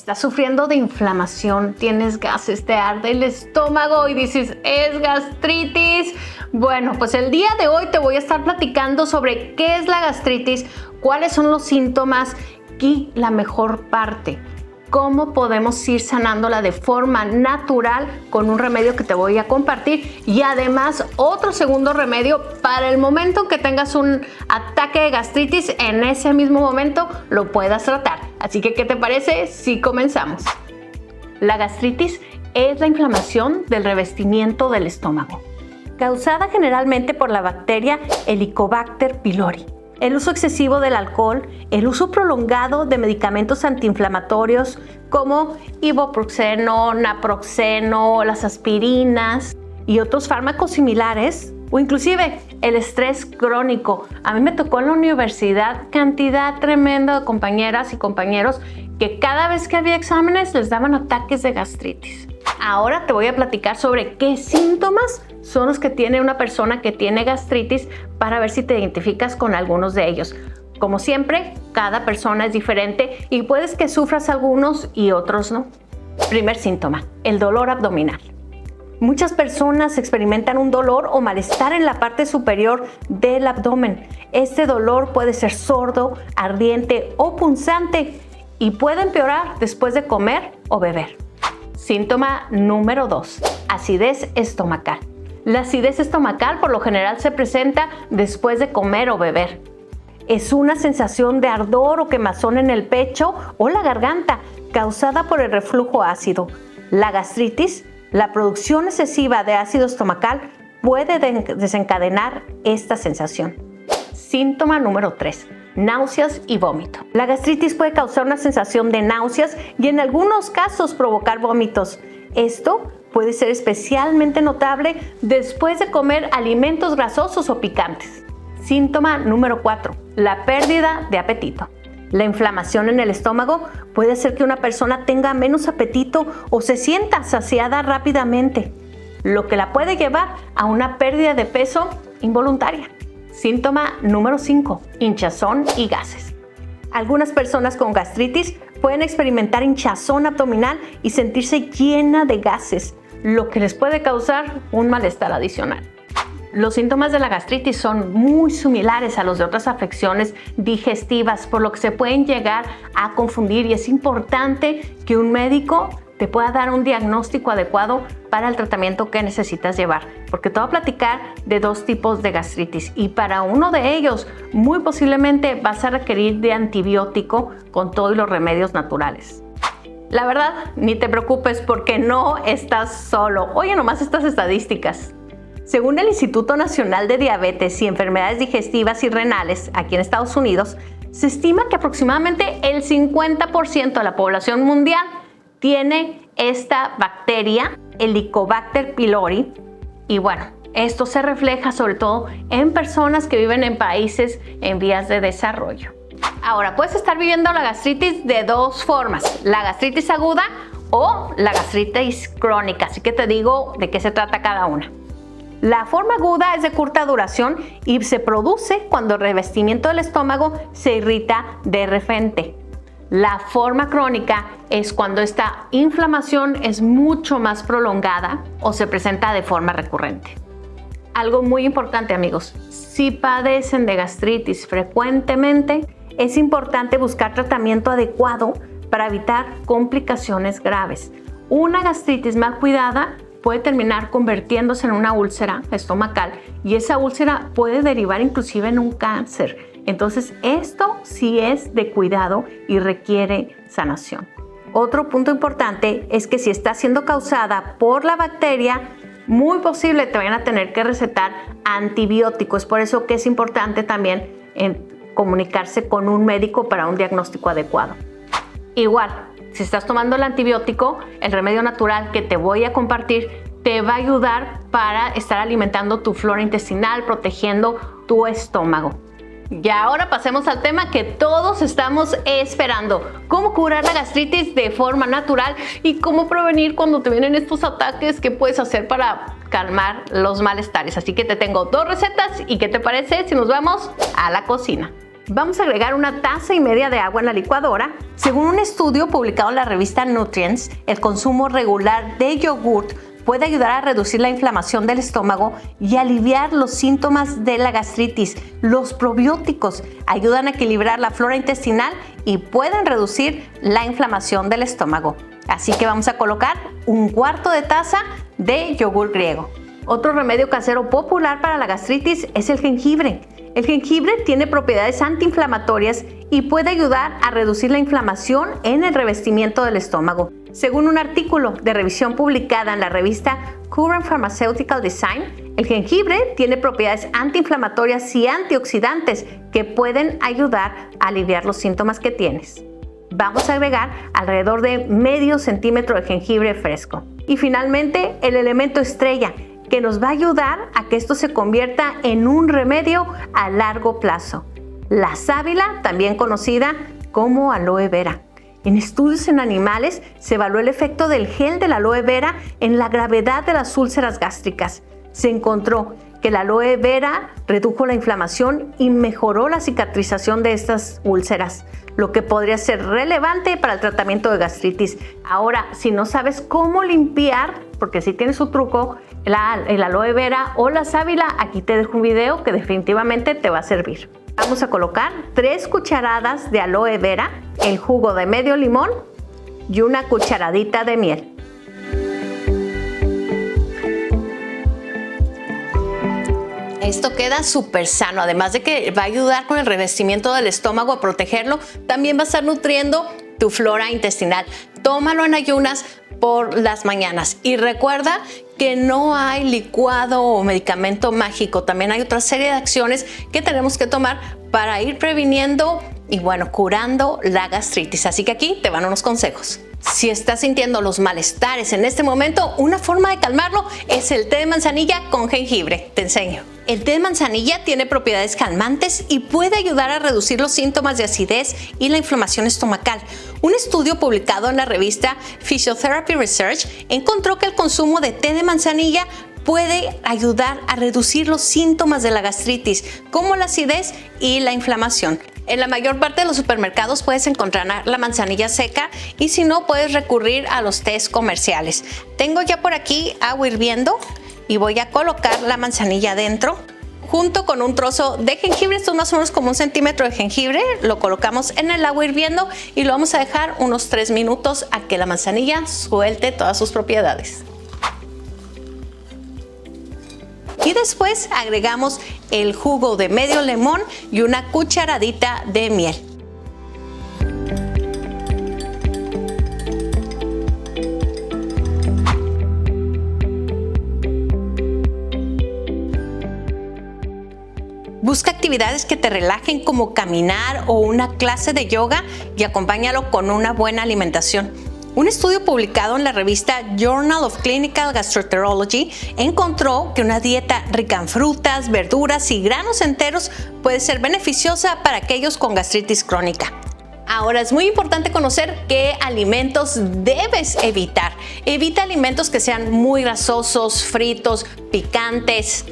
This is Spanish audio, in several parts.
Estás sufriendo de inflamación, tienes gases, te arde el estómago y dices, ¿es gastritis? Bueno, pues el día de hoy te voy a estar platicando sobre qué es la gastritis, cuáles son los síntomas y la mejor parte. Cómo podemos ir sanándola de forma natural con un remedio que te voy a compartir y además otro segundo remedio para el momento que tengas un ataque de gastritis, en ese mismo momento lo puedas tratar. Así que, ¿qué te parece si comenzamos? La gastritis es la inflamación del revestimiento del estómago, causada generalmente por la bacteria Helicobacter pylori. El uso excesivo del alcohol, el uso prolongado de medicamentos antiinflamatorios como ibuprofeno, naproxeno, las aspirinas y otros fármacos similares, o inclusive el estrés crónico. A mí me tocó en la universidad cantidad tremenda de compañeras y compañeros que cada vez que había exámenes les daban ataques de gastritis. Ahora te voy a platicar sobre qué síntomas son los que tiene una persona que tiene gastritis para ver si te identificas con algunos de ellos. Como siempre, cada persona es diferente y puedes que sufras algunos y otros no. Primer síntoma, el dolor abdominal. Muchas personas experimentan un dolor o malestar en la parte superior del abdomen. Este dolor puede ser sordo, ardiente o punzante y puede empeorar después de comer o beber. Síntoma número 2, acidez estomacal. La acidez estomacal por lo general se presenta después de comer o beber. Es una sensación de ardor o quemazón en el pecho o la garganta causada por el reflujo ácido. La gastritis, la producción excesiva de ácido estomacal puede desencadenar esta sensación. Síntoma número 3, náuseas y vómito. La gastritis puede causar una sensación de náuseas y en algunos casos provocar vómitos. Esto puede ser especialmente notable después de comer alimentos grasosos o picantes. Síntoma número 4, la pérdida de apetito. La inflamación en el estómago puede hacer que una persona tenga menos apetito o se sienta saciada rápidamente, lo que la puede llevar a una pérdida de peso involuntaria. Síntoma número 5, hinchazón y gases. Algunas personas con gastritis pueden experimentar hinchazón abdominal y sentirse llena de gases, lo que les puede causar un malestar adicional. Los síntomas de la gastritis son muy similares a los de otras afecciones digestivas, por lo que se pueden llegar a confundir y es importante que un médico te pueda dar un diagnóstico adecuado para el tratamiento que necesitas llevar, porque te voy a platicar de 2 tipos de gastritis y para uno de ellos muy posiblemente vas a requerir de antibiótico con todos los remedios naturales. La verdad, ni te preocupes porque no estás solo. Oye nomás estas estadísticas. Según el Instituto Nacional de Diabetes y Enfermedades Digestivas y Renales, aquí en Estados Unidos, se estima que aproximadamente el 50% de la población mundial tiene esta bacteria, Helicobacter pylori, y bueno, esto se refleja sobre todo en personas que viven en países en vías de desarrollo. Ahora, puedes estar viviendo la gastritis de 2 formas, la gastritis aguda o la gastritis crónica, así que te digo de qué se trata cada una. La forma aguda es de corta duración y se produce cuando el revestimiento del estómago se irrita de repente. La forma crónica es cuando esta inflamación es mucho más prolongada o se presenta de forma recurrente. Algo muy importante, amigos, si padecen de gastritis frecuentemente, es importante buscar tratamiento adecuado para evitar complicaciones graves. Una gastritis mal cuidada puede terminar convirtiéndose en una úlcera estomacal y esa úlcera puede derivar inclusive en un cáncer. Entonces, esto sí es de cuidado y requiere sanación. Otro punto importante es que si está siendo causada por la bacteria, muy posible te vayan a tener que recetar antibióticos. Por eso que es importante también comunicarse con un médico para un diagnóstico adecuado. Igual, si estás tomando el antibiótico, el remedio natural que te voy a compartir te va a ayudar para estar alimentando tu flora intestinal, protegiendo tu estómago. Y ahora pasemos al tema que todos estamos esperando. Cómo curar la gastritis de forma natural y cómo prevenir cuando te vienen estos ataques. ¿Qué puedes hacer para calmar los malestares? Así que te tengo 2 recetas y ¿qué te parece si nos vamos a la cocina? Vamos a agregar 1,5 tazas de agua en la licuadora. Según un estudio publicado en la revista Nutrients, el consumo regular de yogurt puede ayudar a reducir la inflamación del estómago y aliviar los síntomas de la gastritis. Los probióticos ayudan a equilibrar la flora intestinal y pueden reducir la inflamación del estómago. Así que vamos a colocar 1/4 taza de yogur griego. Otro remedio casero popular para la gastritis es el jengibre. El jengibre tiene propiedades antiinflamatorias y puede ayudar a reducir la inflamación en el revestimiento del estómago. Según un artículo de revisión publicada en la revista Current Pharmaceutical Design, el jengibre tiene propiedades antiinflamatorias y antioxidantes que pueden ayudar a aliviar los síntomas que tienes. Vamos a agregar alrededor de medio centímetro de jengibre fresco. Y finalmente, el elemento estrella, que nos va a ayudar a que esto se convierta en un remedio a largo plazo: la sábila, también conocida como aloe vera. En estudios en animales se evaluó el efecto del gel de la aloe vera en la gravedad de las úlceras gástricas. Se encontró que la aloe vera redujo la inflamación y mejoró la cicatrización de estas úlceras, lo que podría ser relevante para el tratamiento de gastritis. Ahora, si no sabes cómo limpiar, porque si tienes su truco, el aloe vera o la sábila, aquí te dejo un video que definitivamente te va a servir. Vamos a colocar 3 cucharadas de aloe vera, el jugo de medio limón y 1 cucharadita de miel. Esto queda súper sano, además de que va a ayudar con el revestimiento del estómago a protegerlo, también va a estar nutriendo tu flora intestinal. Tómalo en ayunas por las mañanas y recuerda que no hay licuado o medicamento mágico. También hay otra serie de acciones que tenemos que tomar para ir previniendo y curando la gastritis. Así que aquí te van unos consejos. Si estás sintiendo los malestares en este momento, una forma de calmarlo es el té de manzanilla con jengibre. Te enseño. El té de manzanilla tiene propiedades calmantes y puede ayudar a reducir los síntomas de acidez y la inflamación estomacal. Un estudio publicado en la revista Physiotherapy Research encontró que el consumo de té de manzanilla puede ayudar a reducir los síntomas de la gastritis, como la acidez y la inflamación. En la mayor parte de los supermercados puedes encontrar la manzanilla seca y si no, puedes recurrir a los tés comerciales. Tengo ya por aquí agua hirviendo y voy a colocar la manzanilla dentro junto con un trozo de jengibre. Esto es más o menos como 1 centímetro de jengibre. Lo colocamos en el agua hirviendo y lo vamos a dejar unos 3 minutos a que la manzanilla suelte todas sus propiedades. Y después agregamos el jugo de medio limón y 1 cucharadita de miel. Busca actividades que te relajen como caminar o una clase de yoga y acompáñalo con una buena alimentación. Un estudio publicado en la revista Journal of Clinical Gastroenterology encontró que una dieta rica en frutas, verduras y granos enteros puede ser beneficiosa para aquellos con gastritis crónica. Ahora es muy importante conocer qué alimentos debes evitar. Evita alimentos que sean muy grasosos, fritos, picantes,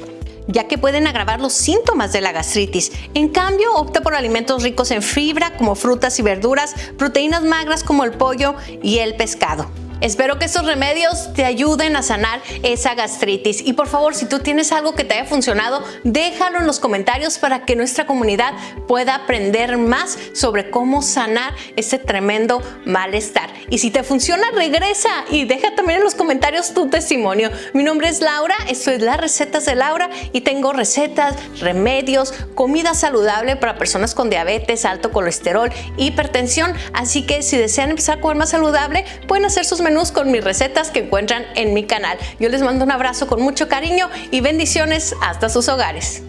ya que pueden agravar los síntomas de la gastritis. En cambio, opta por alimentos ricos en fibra como frutas y verduras, proteínas magras como el pollo y el pescado. Espero que estos remedios te ayuden a sanar esa gastritis y por favor, si tú tienes algo que te haya funcionado, déjalo en los comentarios para que nuestra comunidad pueda aprender más sobre cómo sanar este tremendo malestar. Y si te funciona, regresa y deja también en los comentarios tu testimonio. Mi nombre es Laura, esto es Las Recetas de Laura y tengo recetas, remedios, comida saludable para personas con diabetes, alto colesterol, hipertensión. Así que si desean empezar a comer más saludable, pueden hacer sus menús con mis recetas que encuentran en mi canal. Yo les mando un abrazo con mucho cariño y bendiciones hasta sus hogares.